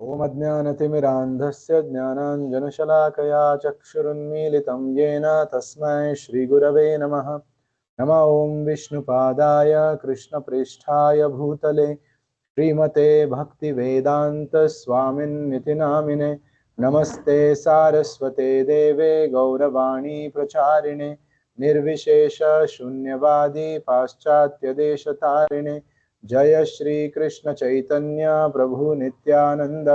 ॐ अज्ञानतिमिरान्धस्य ज्ञानाञ्जनशलाकया चक्षुरुन्मीलितं येन तस्मै श्रीगुरवे नमः। नमः ॐ विष्णुपादाय कृष्णप्रेष्ठाय भूतले श्रीमते भक्तिवेदान्तस्वामिन्निति नामिने। नमस्ते सारस्वते देवे गौरवाणी प्रचारिणे निर्विशेष शून्यवादी पाश्चात्यदेशतारिणे। जय श्री कृष्ण चैतन्य प्रभु नित्यानंद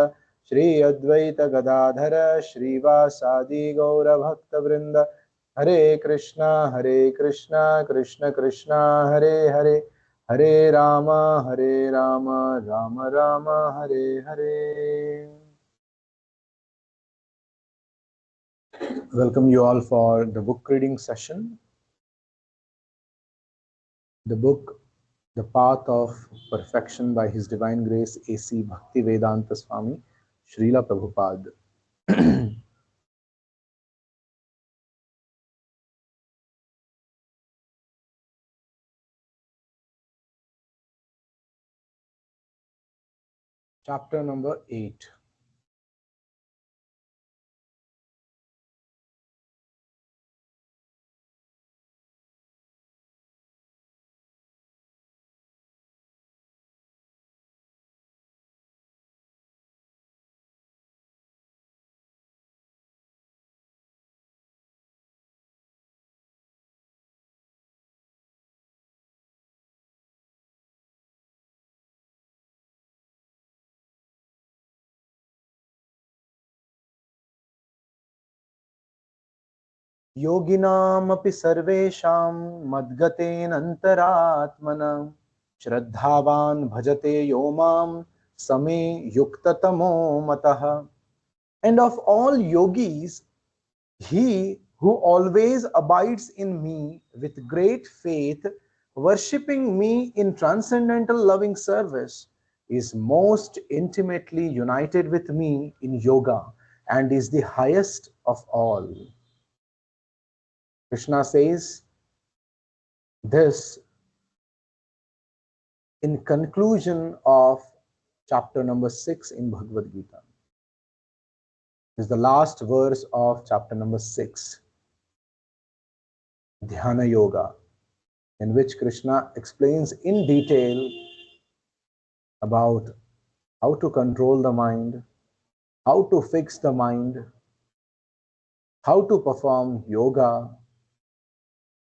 श्री अद्वैत गदाधर श्रीवासादि गौर भक्त वृंद। हरे कृष्णा कृष्ण कृष्णा हरे हरे, हरे Ram Ram Ram Hare Hare. Welcome you all for the book reading session. The book The Path of Perfection by His Divine Grace A.C. Bhaktivedanta Swami Srila Prabhupada. Chapter number 8. योगिनामपि सर्वेषां मद्गतेनन्तरात्मना श्रद्धावान् भजते यो मां समे युक्ततमो मतः. And of all yogis, he who always abides in me with great faith, worshipping me in transcendental loving service, is most intimately united with me in yoga and is the highest of all. Krishna says this in conclusion of chapter number 6 in Bhagavad Gita. This is the last verse of chapter number 6, Dhyana Yoga, in which Krishna explains in detail about how to control the mind, how to fix the mind, how to perform yoga,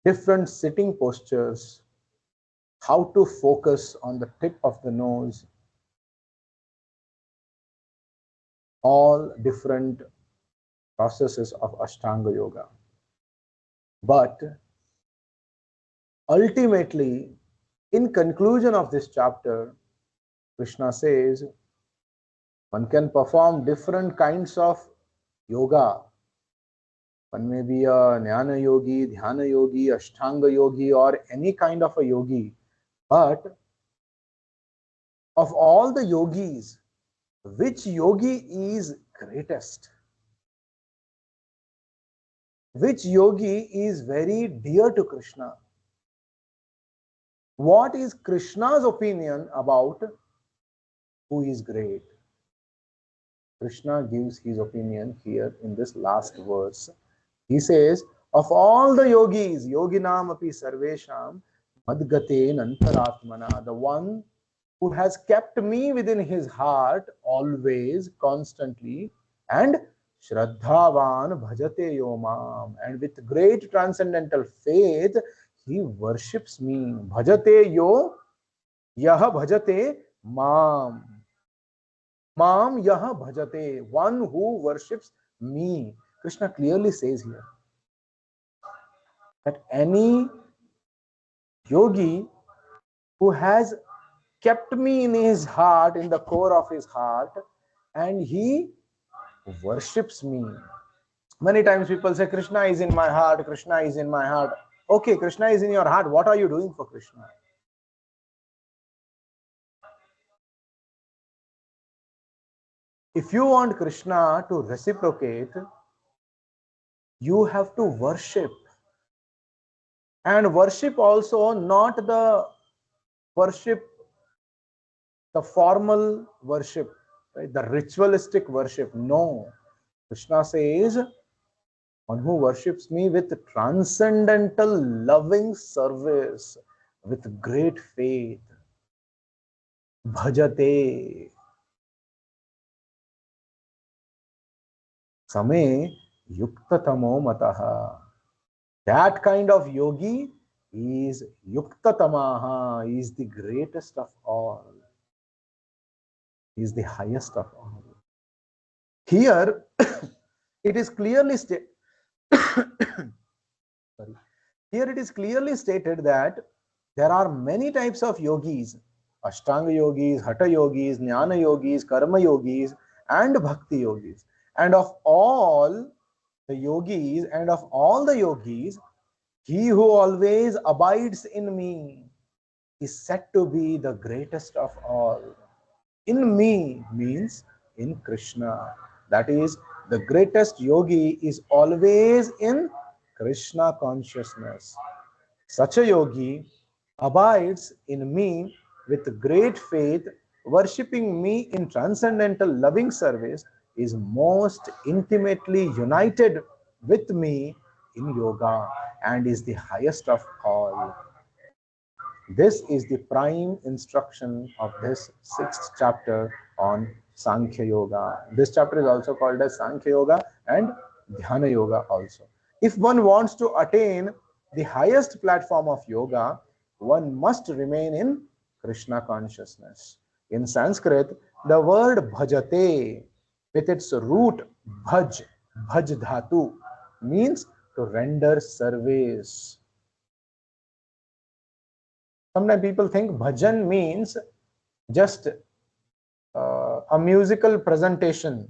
different sitting postures, how to focus on the tip of the nose, all different processes of Ashtanga Yoga. But ultimately, in conclusion of this chapter, Krishna says one can perform different kinds of yoga. One may be a Jnana Yogi, Dhyana Yogi, Ashtanga Yogi, or any kind of a yogi. But of all the yogis, which yogi is greatest? Which yogi is very dear to Krishna? What is Krishna's opinion about who is great? Krishna gives his opinion here in this last verse. He says, of all the yogis, yoginam api sarvesham madgaten antaratmana, the one who has kept me within his heart always, constantly, and shraddhavan bhajate yomam, and with great transcendental faith, he worships me. Bhajate yo, yah bhajate mam. Mam yah bhajate, one who worships me. Krishna clearly says here that any yogi who has kept me in his heart, in the core of his heart, and he worships me. Many times people say, Krishna is in my heart, Krishna is in my heart. Okay, Krishna is in your heart. What are you doing for Krishna? If you want Krishna to reciprocate, you have to worship. And worship also not the worship, the formal worship. right? The ritualistic worship. No. Krishna says, one who worships me with transcendental loving service, with great faith, bhajate, same yuktatamo mataha. That kind of yogi is yuktatamaha, is the greatest of all, is the highest of all. Here, it is clearly stated. Sorry. Here it is clearly stated that there are many types of yogis: Ashtanga yogis, Hatha yogis, Jnana yogis, Karma yogis, and Bhakti yogis. And of all the yogis, he who always abides in me is said to be the greatest of all. In me means in Krishna. That is, the greatest yogi is always in Krishna consciousness. Such a yogi abides in me with great faith, worshipping me in transcendental loving service, is most intimately united with me in yoga, and is the highest of all. This is the prime instruction of this sixth chapter on Sankhya Yoga. This chapter is also called as Sankhya Yoga and Dhyana Yoga also. If one wants to attain the highest platform of yoga, one must remain in Krishna consciousness. In Sanskrit, the word bhajate, with its root bhaj, bhaj dhatu, means to render service. Sometimes people think bhajan means just a musical presentation,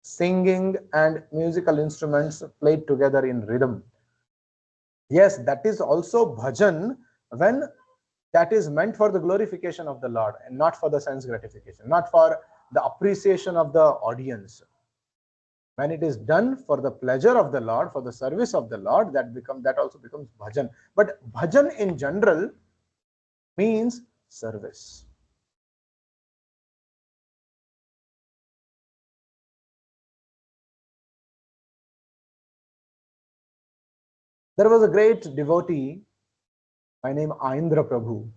singing and musical instruments played together in rhythm. Yes, that is also bhajan when that is meant for the glorification of the Lord and not for the sense gratification, not for the appreciation of the audience. When it is done for the pleasure of the Lord, for the service of the Lord, that also becomes bhajan. But bhajan in general means service. There was a great devotee by name Aindra Prabhu.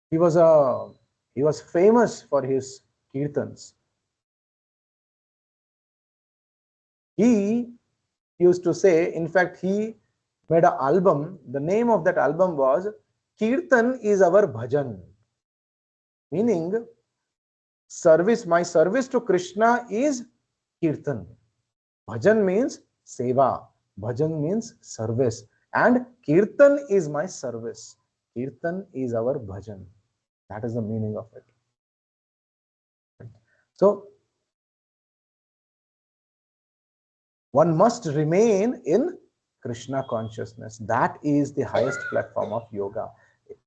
He was famous for his kirtans. He used to say, in fact, he made an album. The name of that album was Kirtan is our bhajan, meaning my service to Krishna is kirtan. Bhajan means seva, bhajan means service, and kirtan is my service. Kirtan is our bhajan. That is the meaning of it. So one must remain in Krishna consciousness. That is the highest platform of yoga.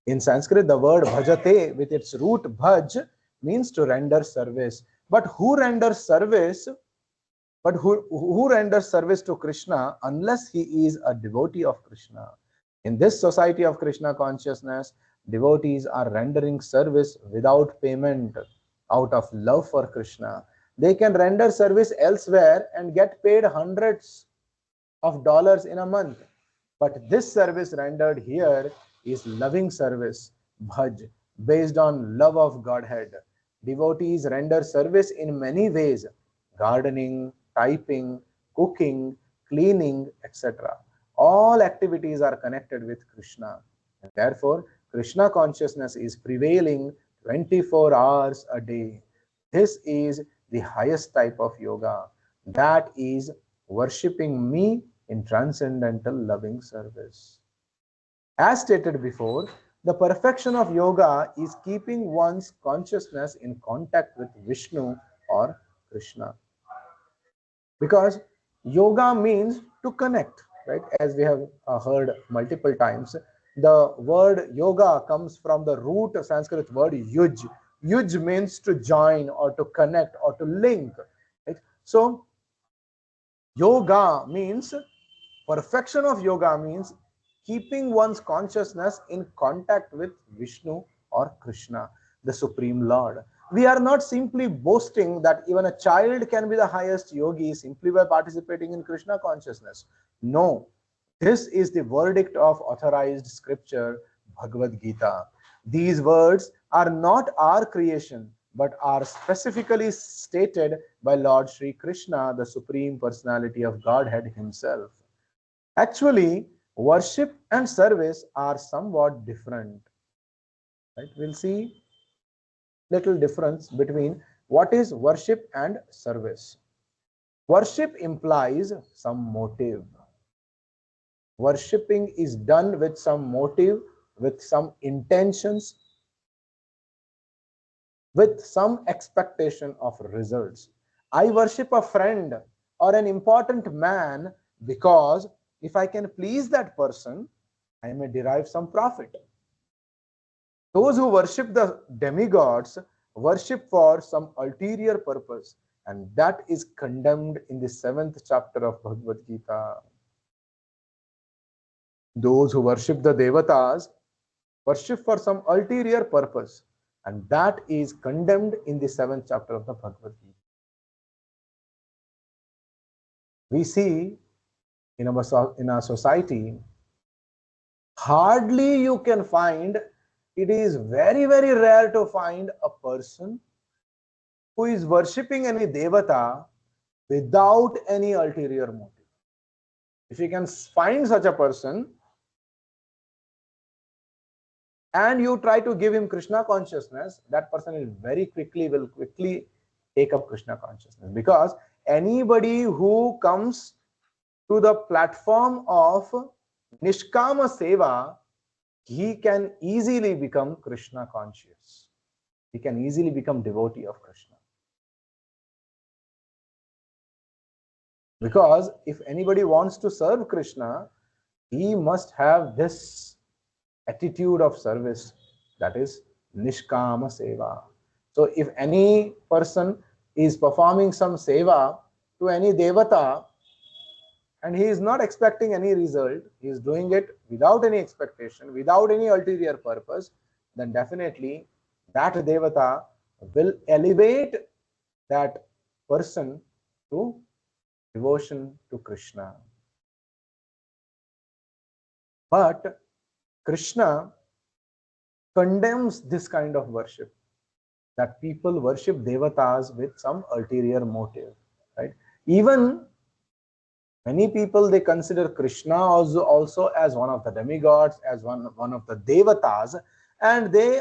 In Sanskrit, the word bhajate, with its root bhaj, means to render service. But who renders service? But who renders service to Krishna unless he is a devotee of Krishna? In this society of Krishna consciousness, devotees are rendering service without payment, out of love for Krishna. They can render service elsewhere and get paid hundreds of dollars in a month. But this service rendered here is loving service, bhaj, based on love of Godhead. Devotees render service in many ways: gardening, typing, cooking, cleaning, etc. All activities are connected with Krishna. And therefore, Krishna consciousness is prevailing 24 hours a day. This is the highest type of yoga. That is worshipping me in transcendental loving service. As stated before, the perfection of yoga is keeping one's consciousness in contact with Vishnu or Krishna. Because yoga means to connect, right? As we have heard multiple times, the word yoga comes from the root Sanskrit word yuj. Yuj means to join or to connect or to link, right? So yoga means, perfection of yoga means keeping one's consciousness in contact with Vishnu or Krishna, the Supreme Lord. We are not simply boasting that even a child can be the highest yogi simply by participating in Krishna consciousness. No, this is the verdict of authorized scripture, Bhagavad Gita. These words are not our creation, but are specifically stated by Lord Sri Krishna, the Supreme Personality of Godhead Himself. Actually, worship and service are somewhat different. Right? We'll see little difference between what is worship and service. Worship implies some motive. Worshipping is done with some motive, with some intentions, with some expectation of results. I worship a friend or an important man because if I can please that person, I may derive some profit. Those who worship the demigods worship for some ulterior purpose, and that is condemned in the 7th chapter of Bhagavad Gita. Those who worship the devatas worship for some ulterior purpose, and that is condemned in the 7th chapter of the Bhagavad Gita. We see in our society, hardly you can find, it is very, very rare to find a person who is worshipping any devata without any ulterior motive. If you can find such a person and you try to give him Krishna consciousness, that person will quickly take up Krishna consciousness, because anybody who comes to the platform of Nishkama Seva, he can easily become Krishna conscious. He can easily become devotee of Krishna. Because if anybody wants to serve Krishna, he must have this attitude of service, that is Nishkama Seva. So if any person is performing some seva to any devata and he is not expecting any result, he is doing it without any expectation, without any ulterior purpose, then definitely that devata will elevate that person to devotion to Krishna. But Krishna condemns this kind of worship, that people worship devatas with some ulterior motive, right? Even many people, they consider Krishna also as one of the demigods, as one of the devatas, and they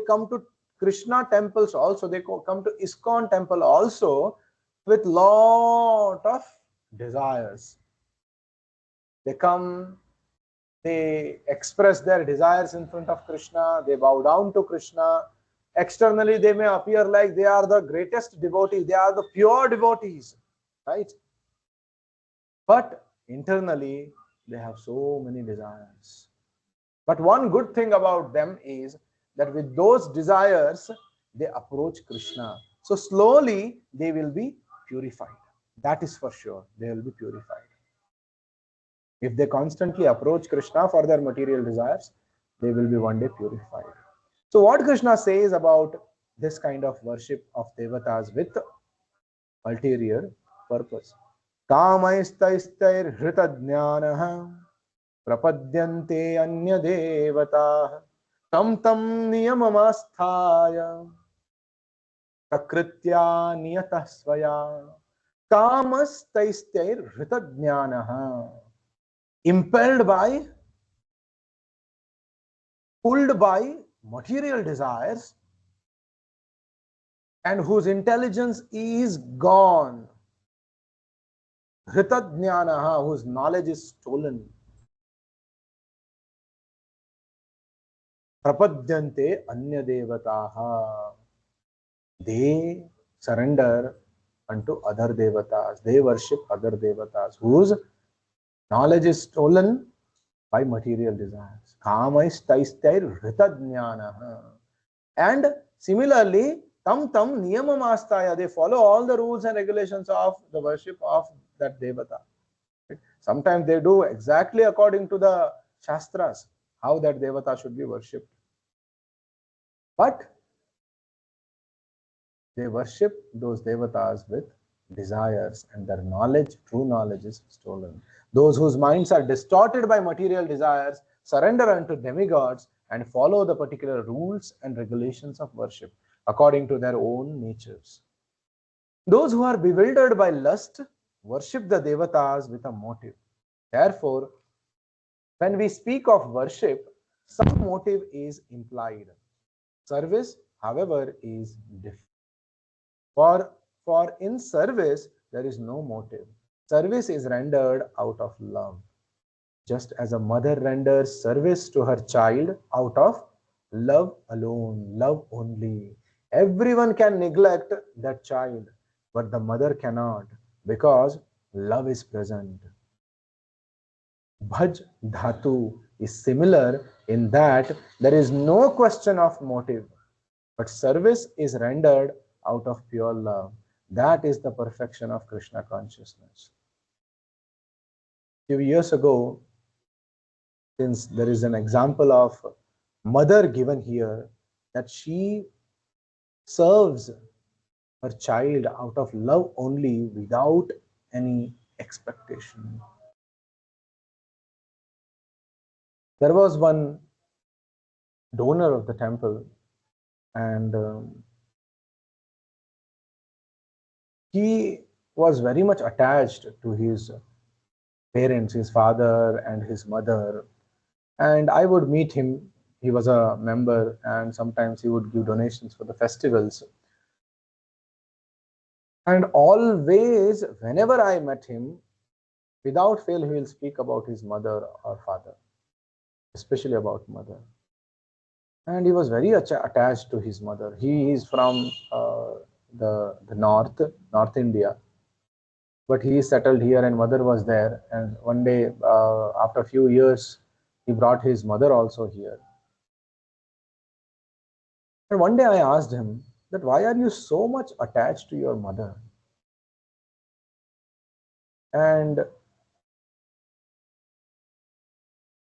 come to Krishna temples also, they come to ISKCON temple also with lot of desires. They come, they express their desires in front of Krishna, they bow down to Krishna. Externally, they may appear like they are the greatest devotees, they are the pure devotees, right? But internally, they have so many desires. But one good thing about them is that with those desires, they approach Krishna. So slowly, they will be purified. That is for sure, they will be purified. If they constantly approach Krishna for their material desires, they will be one day purified. So what Krishna says about this kind of worship of devatas with ulterior purpose? Kamaistaistairhritadnyanah prapadyante anya devatah tam tam niyamamasthaya prakritya niyatah svaya. Kamaistaistairhritadnyanah, impelled by, pulled by material desires, and whose intelligence is gone. Hritadnyanaha, whose knowledge is stolen. Prapadyante anya devataha, they surrender unto other devatas. They worship other devatas whose knowledge is stolen by material desires. Kamaistair hritadnyanaha. And similarly, tam niyamamastaya, they follow all the rules and regulations of the worship of that devata. Sometimes they do exactly according to the shastras, how that devata should be worshipped. But They worship those devatas with desires, and their knowledge, true knowledge, is stolen. Those whose minds are distorted by material desires surrender unto demigods and follow the particular rules and regulations of worship according to their own natures. Those who are bewildered by lust worship the devatas with a motive. Therefore, when we speak of worship, some motive is implied. Service, however, is different. For in service, there is no motive. Service is rendered out of love, just as a mother renders service to her child out of love alone, love only. Everyone can neglect that child, but the mother cannot, because love is present. Bhaj dhatu is similar in that there is no question of motive, but service is rendered out of pure love. That is the perfection of Krishna consciousness. A few years ago, since there is an example of mother given here, that she serves her child out of love only without any expectation. There was one donor of the temple, and he was very much attached to his parents, his father and his mother. And I would meet him. He was a member, and sometimes he would give donations for the festivals. And always, whenever I met him, without fail, he will speak about his mother or father, especially about mother. And he was very attached to his mother. He is from the North India, but he settled here, and mother was there. And one day, after a few years, he brought his mother also here. And one day I asked him that why are you so much attached to your mother? And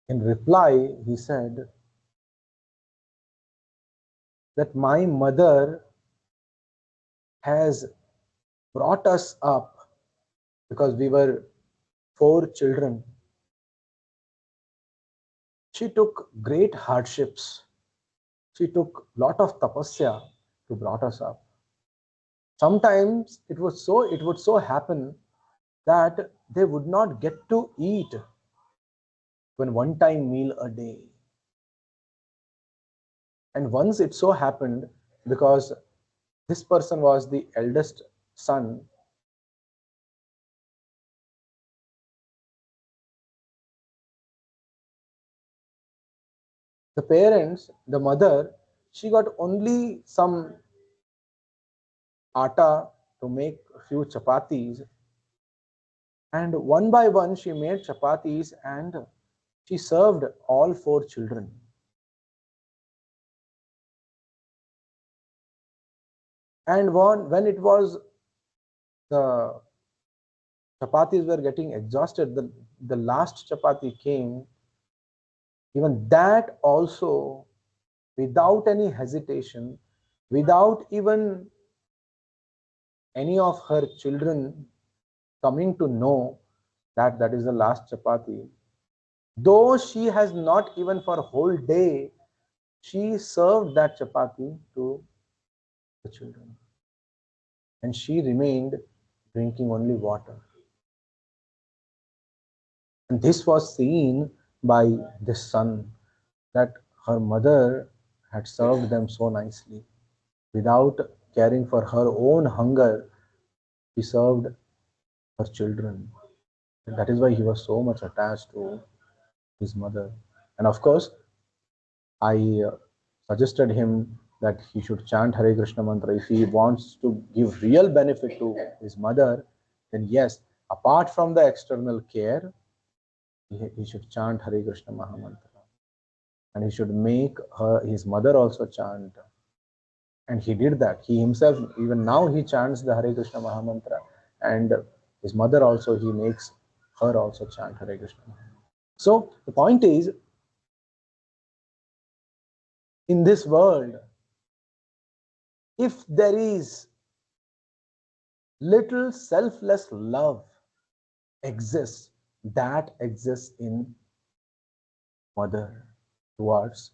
in reply, he said that my mother has brought us up because we were 4 children. She took great hardships. She took lot of tapasya to brought us up. Sometimes it would so happen that they would not get to eat when one time meal a day. And once it so happened, because this person was the eldest son, the parents, the mother, she got only some atta to make a few chapatis, and one by one she made chapatis and she served all 4 children. And when it was the chapatis were getting exhausted, the last chapati came, even that also, without any hesitation, without even any of her children coming to know that that is the last chapati, though she has not even for a whole day, she served that chapati to the children, and she remained drinking only water. And this was seen by this son, that her mother had served them so nicely. Without caring for her own hunger, she served her children. And that is why he was so much attached to his mother. And of course, I suggested him that he should chant Hare Krishna mantra. If he wants to give real benefit to his mother, then yes, apart from the external care, he should chant Hare Krishna Mahamantra. And he should make his mother also chant. And he did that. He himself, even now, he chants the Hare Krishna Mahamantra. And his mother also, he makes her also chant Hare Krishna. So the point is, in this world, if there is little selfless love exists, that exists in mother towards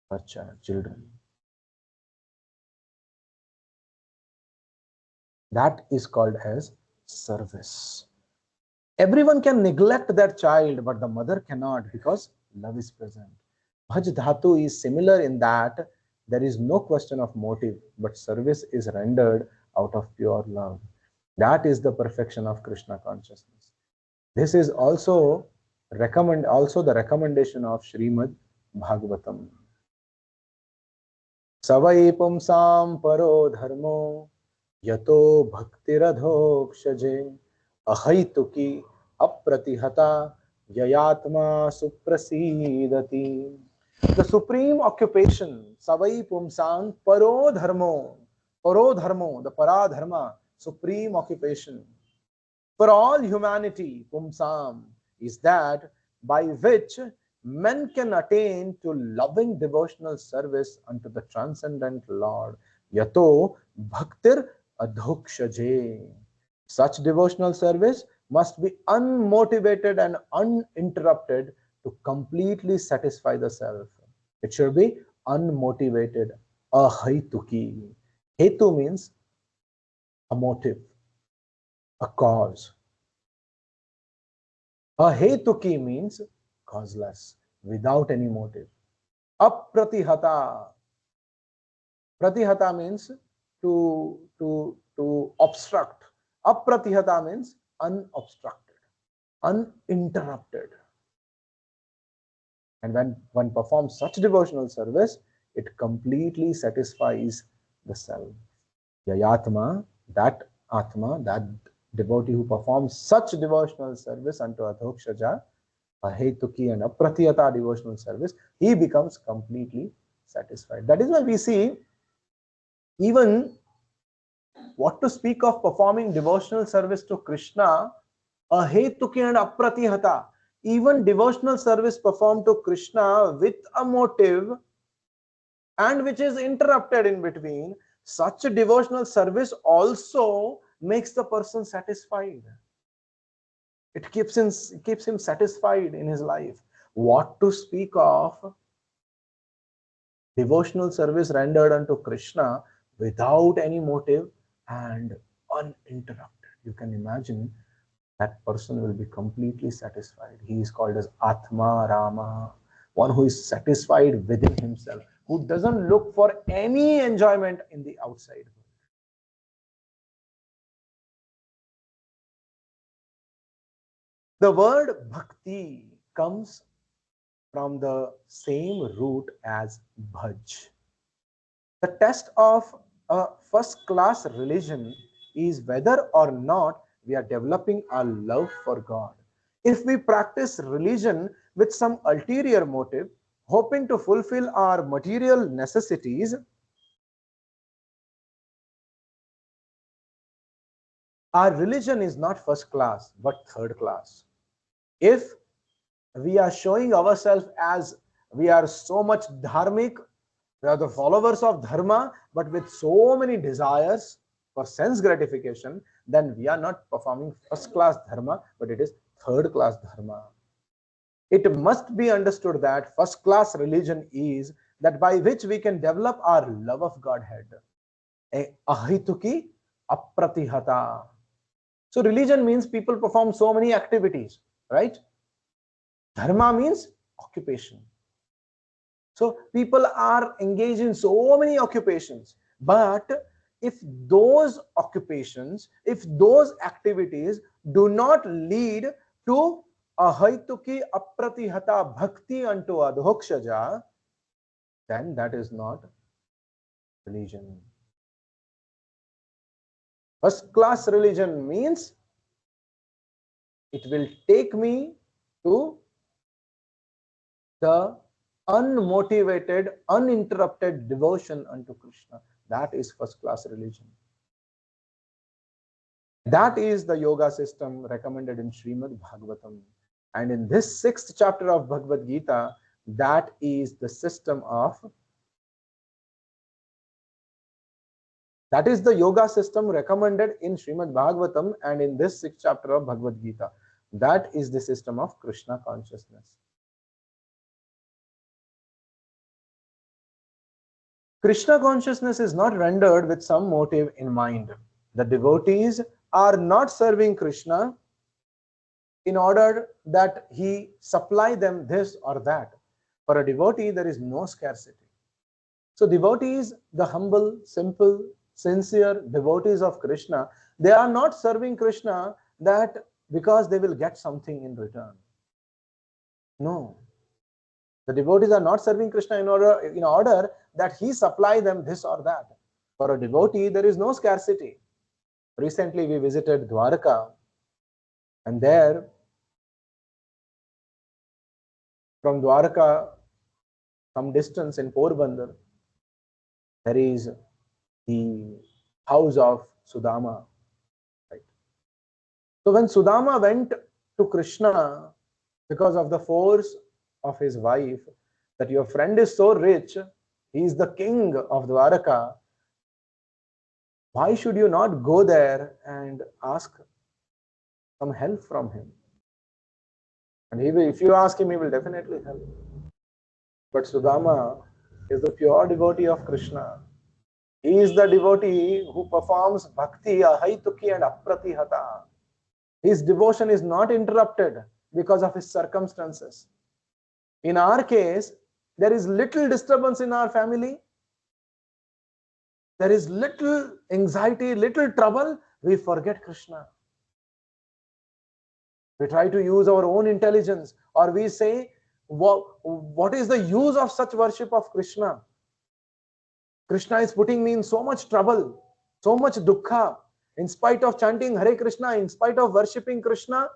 her children. That is called as service. Everyone can neglect their child, but the mother cannot, because love is present. Bhaj dhatu is similar in that there is no question of motive, but service is rendered out of pure love. That is the perfection of Krishna consciousness. This is also the recommendation of Srimad Bhagavatam. Savai pumsam paro dharmo yato bhaktiradhokshaje ahaituki apratihata yayatma suprasidati. The supreme occupation, Savai pumsam paro dharmo, the para dharma, supreme occupation for all humanity, pumsam, is that by which men can attain to loving devotional service unto the transcendent Lord. Yato bhaktir adhokshaje. Such devotional service must be unmotivated and uninterrupted to completely satisfy the self. It should be unmotivated, ahaituki. Hetu means a motive, a cause. Ahetuki means causeless, without any motive. Apratihata. Pratihata means to obstruct. Apratihata means unobstructed, uninterrupted. And when one performs such devotional service, it completely satisfies the self. Yayatma, that Atma, that devotee who performs such devotional service unto Adhokshaja, Ahetuki and Apratiyata devotional service, he becomes completely satisfied. That is why we see, even what to speak of performing devotional service to Krishna, Ahetuki and Apratihata, even devotional service performed to Krishna with a motive and which is interrupted in between, such a devotional service also makes the person satisfied. It keeps him satisfied in his life. What to speak of devotional service rendered unto Krishna without any motive and uninterrupted? You can imagine that person will be completely satisfied. He is called as Atma Rama, one who is satisfied within himself, who doesn't look for any enjoyment in the outside world. The word bhakti comes from the same root as bhaj. The test of a first class religion is whether or not we are developing our love for God. If we practice religion with some ulterior motive, hoping to fulfill our material necessities, our religion is not first class but third class. If we are showing ourselves as we are so much dharmic, we are the followers of dharma, but with so many desires for sense gratification, then we are not performing first class dharma, but it is third class dharma. It must be understood that first class religion is that by which we can develop our love of Godhead. Ahituki apratihata. So religion means people perform so many activities, right? Dharma means occupation. So people are engaged in so many occupations, but if those occupations, if those activities do not lead to ahaituki apratihata bhakti unto adhokshaja, then that is not religion. First class religion means it will take me to the unmotivated, uninterrupted devotion unto Krishna. That is first class religion. That is the yoga system recommended in Srimad Bhagavatam. And in this 6th chapter of Bhagavad Gita, that is the system of That is the yoga system recommended in Srimad Bhagavatam and in this 6th chapter of Bhagavad Gita. That is the system of Krishna consciousness. Krishna consciousness is not rendered with some motive in mind. The devotees are not serving Krishna in order that he supply them this or that. For a devotee, there is no scarcity. So devotees, the humble, simple, sincere devotees of Krishna, they are not serving Krishna that because they will get something in return. No. The devotees are not serving Krishna in order that he supply them this or that. For a devotee, there is no scarcity. Recently, we visited Dwarka, and there, from Dwarka, some distance in Porbandar, there is the house of Sudama. Right? So when Sudama went to Krishna because of the force of his wife, that your friend is so rich, he is the king of Dwaraka, why should you not go there and ask some help from him? And he will, if you ask him, he will definitely help. But Sudama is the pure devotee of Krishna. He is the devotee who performs bhakti, ahaituki and apratihata. His devotion is not interrupted because of his circumstances. In our case, there is little disturbance in our family. There is little anxiety, little trouble. We forget Krishna. We try to use our own intelligence, or we say, what is the use of such worship of Krishna? Krishna is putting me in so much trouble, so much dukkha. In spite of chanting Hare Krishna, in spite of worshipping Krishna,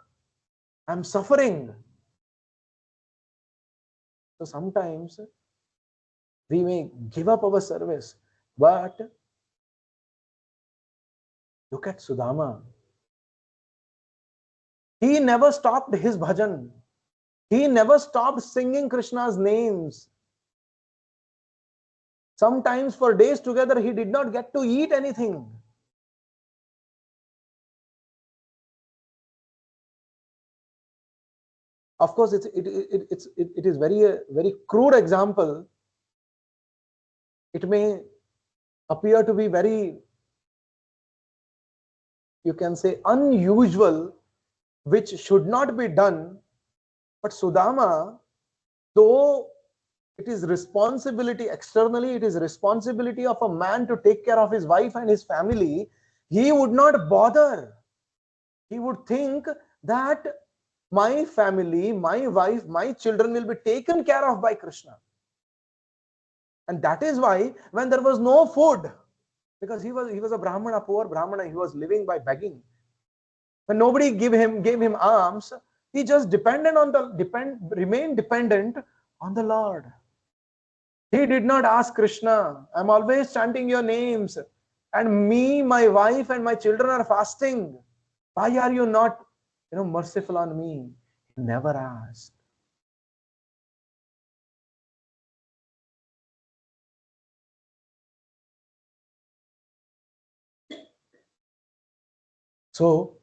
I am suffering. So sometimes we may give up our service, but look at Sudama. He never stopped his bhajan. He never stopped singing Krishna's names. Sometimes for days together, he did not get to eat anything. Of course, it is very crude example. It may appear to be very, you can say, unusual, which should not be done. But Sudama, though it is responsibility externally, it is responsibility of a man to take care of his wife and his family, he would not bother. He would think that my family, my wife, my children will be taken care of by Krishna. And that is why when there was no food, because he was a Brahmana, poor Brahmana, he was living by begging. When nobody gave him alms, he just remained dependent on the Lord. He did not ask Krishna, I'm always chanting your names, and me, my wife, and my children are fasting. Why are you not, merciful on me? He never asked. So,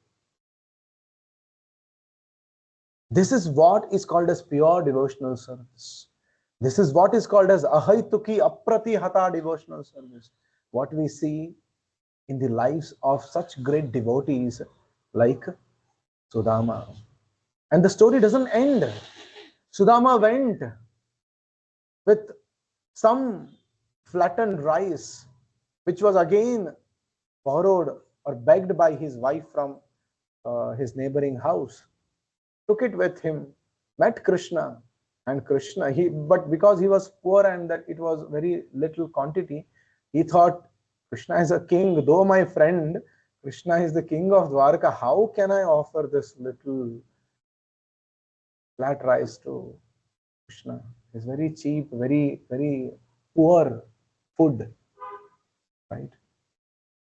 this is what is called as pure devotional service. This is what is called as ahaituki apratihata devotional service. What we see in the lives of such great devotees like Sudama. And the story doesn't end. Sudama went with some flattened rice, which was again borrowed or begged by his wife from his neighboring house. Took it with him, met Krishna, and Krishna, but because he was poor and that it was very little quantity, he thought Krishna is a king. Though my friend, Krishna is the king of Dwarka, how can I offer this little flat rice to Krishna? It's very cheap, very poor food, right?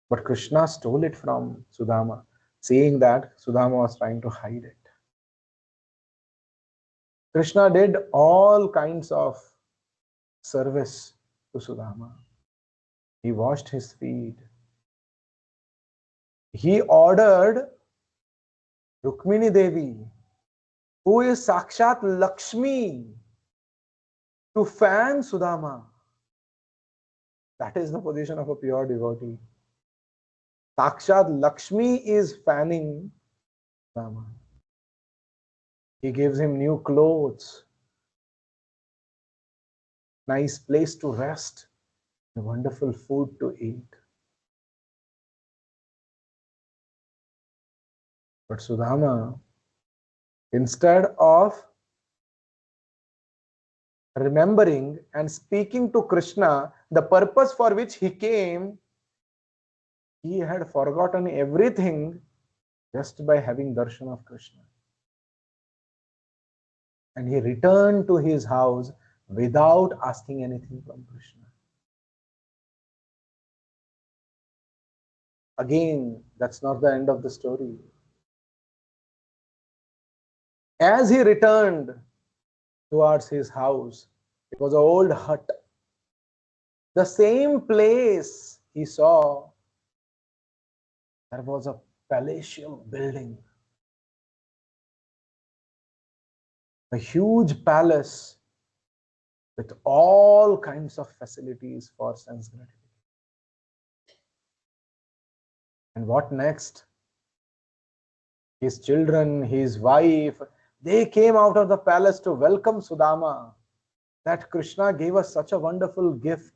But Krishna stole it from Sudama, seeing that Sudama was trying to hide it. Krishna did all kinds of service to Sudama. He washed his feet. He ordered Rukmini Devi, who is Sakshat Lakshmi, to fan Sudama. That is the position of a pure devotee. Sakshat Lakshmi is fanning Sudama. He gives him new clothes, nice place to rest, wonderful food to eat. But Sudama, instead of remembering and speaking to Krishna the purpose for which he came, he had forgotten everything just by having darshan of Krishna. And he returned to his house without asking anything from Krishna. Again, that's not the end of the story. As he returned towards his house, it was an old hut. The same place he saw, there was a palatial building, a huge palace with all kinds of facilities for sense gratification. And what next? His children, his wife, they came out of the palace to welcome Sudama, that Krishna gave us such a wonderful gift.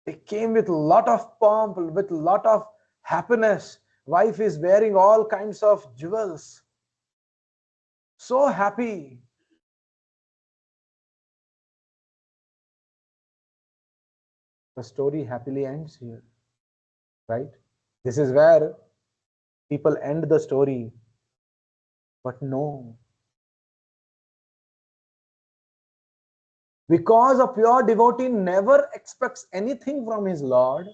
They came with a lot of pomp, with a lot of happiness. Wife is wearing all kinds of jewels. So happy. The story happily ends here, right? This is where people end the story. But no. Because a pure devotee never expects anything from his Lord,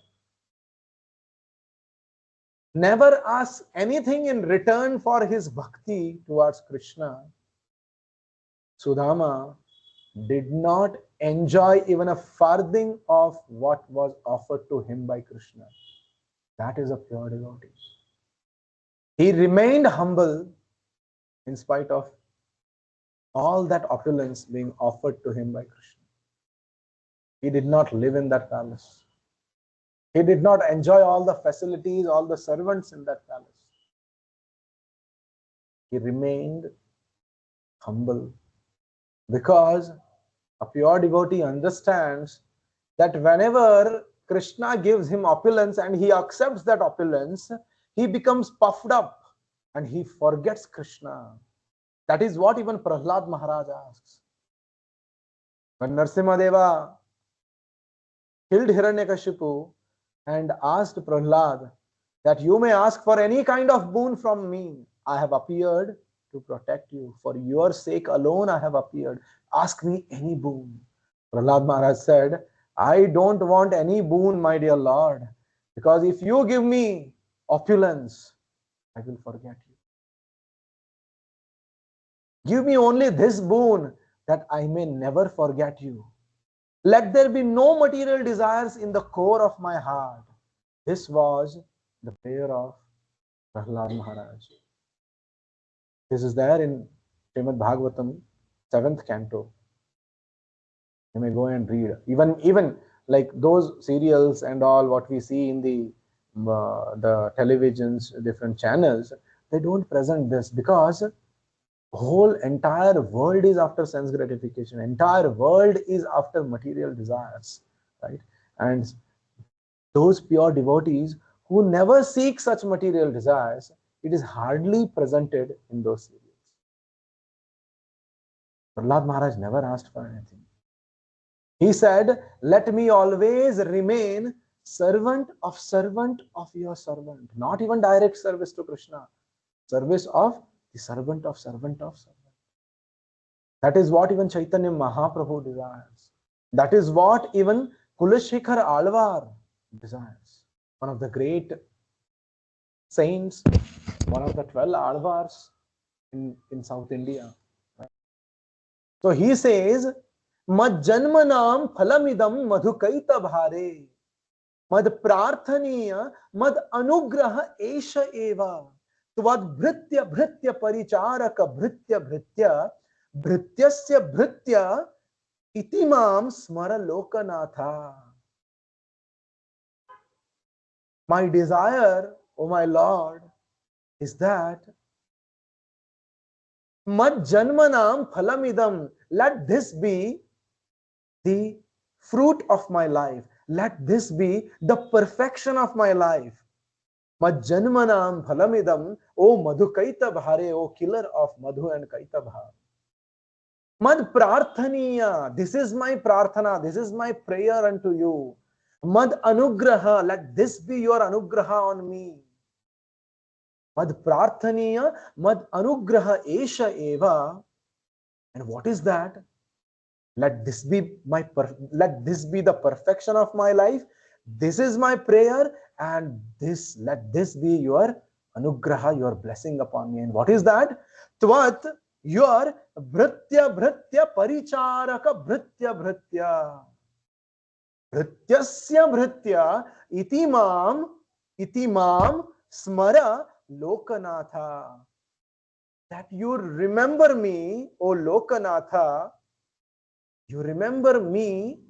never asks anything in return for his bhakti towards Krishna, Sudama did not enjoy even a farthing of what was offered to him by Krishna. That is a pure devotee. He remained humble in spite of all that opulence being offered to him by Krishna. He did not live in that palace. He did not enjoy all the facilities, all the servants in that palace. He remained humble because a pure devotee understands that whenever Krishna gives him opulence and he accepts that opulence, he becomes puffed up and he forgets Krishna. That is what even Prahlad Maharaj asks. When Narsimha killed Hiranyakashipu and asked Prahlad that you may ask for any kind of boon from me, I have appeared to protect you. For your sake alone I have appeared. Ask me any boon. Prahlad Maharaj said, I don't want any boon, my dear Lord, because if you give me opulence, I will forget you. Give me only this boon that I may never forget you. Let there be no material desires in the core of my heart. This was the prayer of Prahlad Maharaj. This is there in Srimad Bhagavatam, 7th canto. You may go and read. Even like those serials and all what we see in the televisions, different channels, they don't present this because whole entire world is after sense gratification. Entire world is after material desires, right? And those pure devotees who never seek such material desires, it is hardly presented in those serials. Prahlad Maharaj never asked for anything. He said, let me always remain servant of your servant. Not even direct service to Krishna. Service of the servant of servant of servant. That is what even Chaitanya Mahaprabhu desires. That is what even Kulashekar Alvar desires. One of the great saints, one of the 12 Alvars in South India. Right? So he says, Majjanmanam phalamidam madhukaita bhare. मद प्रार्थनीय मद अनुग्रह एष एव त्वद भृत्य भृत्य परिचारक भृत्य भृत्य भृत्यस्य भृत्य इति मां स्मर लोकनाथा. My desire, O my Lord, is that mad janmanam phalamidam, let this be the fruit of my life. Let this be the perfection of my life. Mad janmanam phalamidam, O madhu kaita bhare, O killer of madhu and kaita bha. Mad prarthaniya, this is my prarthana, this is my prayer unto you. Mad anugraha, let this be your anugraha on me. Mad prarthaniya, mad anugraha esha eva. And what is that? Let this be let this be the perfection of my life. This is my prayer, and let this be your anugraha, your blessing upon me. And what is that? Tvat, your bhritya bhritya paricharaka bhritya bhritya. Bhrityasya bhritya iti mam smara lokanatha. That you remember me, O Lokanatha. You remember me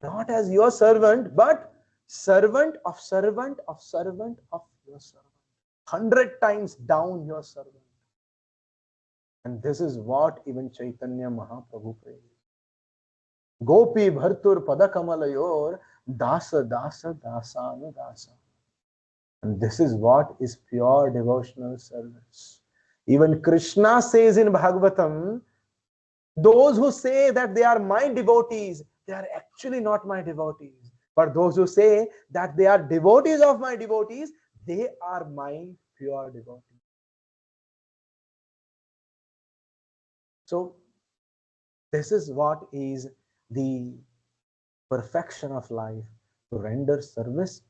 not as your servant, but servant of servant of servant of your servant. 100 times down your servant. And this is what even Chaitanya Mahaprabhu prays. Gopi bhartur padakamalayor dasa dasa dasanu dasa. And this is what is pure devotional service. Even Krishna says in Bhagavatam, those who say that they are my devotees, they are actually not my devotees. But those who say that they are devotees of my devotees, they are my pure devotees. So, this is what is the perfection of life, to render service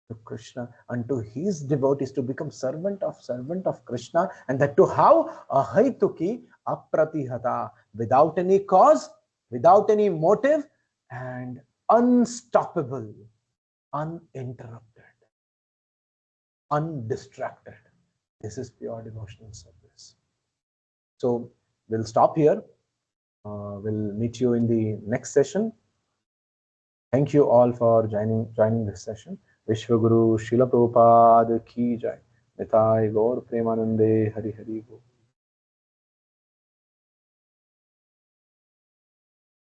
to Krishna and to his devotees, to become servant of Krishna, and that to how ahaituki apratihata, without any cause, without any motive, and unstoppable, uninterrupted, undistracted. This is pure devotional service. So we'll stop here. We'll meet you in the next session. Thank you all for joining this session. Vishwaguru Srila Prabhupada ki jai. Nitai Gaur Premanande Hari Hari Go.